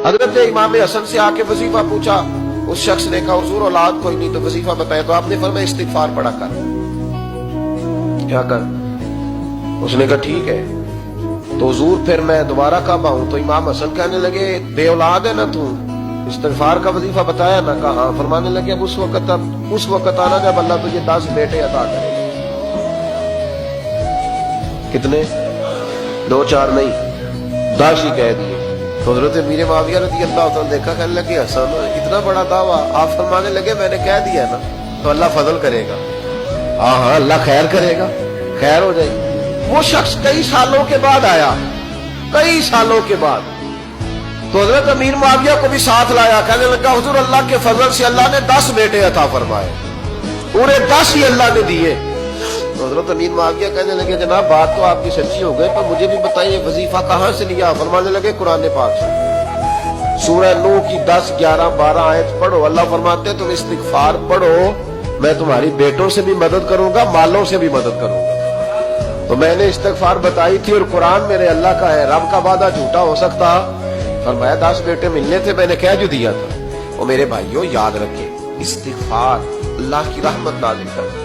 حضرت امام حسن سے آ کے وظیفہ پوچھا، اس شخص نے کہا حضور اولاد کوئی نہیں تو وظیفہ بتایا، تو آپ نے فرمایا استغفار پڑھا کر، کیا کر؟ اس نے کہا ٹھیک ہے۔ تو حضور پھر میں دوبارہ کعبہ ہوں، تو امام حسن کہنے لگے بے اولاد ہے نا تو استغفار کا وظیفہ بتایا نا؟ کہا ہاں۔ فرمانے لگے اب اس وقت آنا جب اللہ تجھے 10 بیٹے عطا کرے۔ کتنے؟ 2 4 نہیں، 10 ہی کہہ دیے۔ تو حضرت امیر معاویہ رضی اللہ عنہ دیکھا، کہنے لگے حسن اتنا بڑا دعویٰ؟ آپ فرمانے لگے میں نے کہہ دیا نا تو اللہ فضل کرے گا، ہاں ہاں اللہ خیر کرے گا، خیر ہو جائے گی۔ وہ شخص کئی سالوں کے بعد آیا، کئی سالوں کے بعد، تو حضرت امیر معاویہ کو بھی ساتھ لایا، کہنے لگا حضور اللہ کے فضل سے اللہ نے 10 بیٹے عطا فرمائے، پورے 10 ہی اللہ نے دیے۔ تو حضرت امیر معاویہ کہنے لگے جناب بات تو آپ کی سچی ہو گئی، پر مجھے بھی بتائیے وظیفہ کہاں سے لیا؟ فرمانے لگے قرآن پاک سے، سورہ نوح کی 10 11 12 آیت پڑھو۔ اللہ فرماتے ہیں تم استغفار پڑھو، میں تمہاری بیٹوں سے بھی مدد کروں گا، مالوں سے بھی مدد کروں گا۔ تو میں نے استغفار بتائی تھی اور قرآن میرے اللہ کا ہے، رب کا وعدہ جھوٹا ہو سکتا؟ فرمایا 10 بیٹے ملنے تھے، میں نے کہہ جو دیا تھا۔ اور میرے بھائیوں یاد رکھیں، استغفار اللہ کی رحمت نازل کرتا ہے۔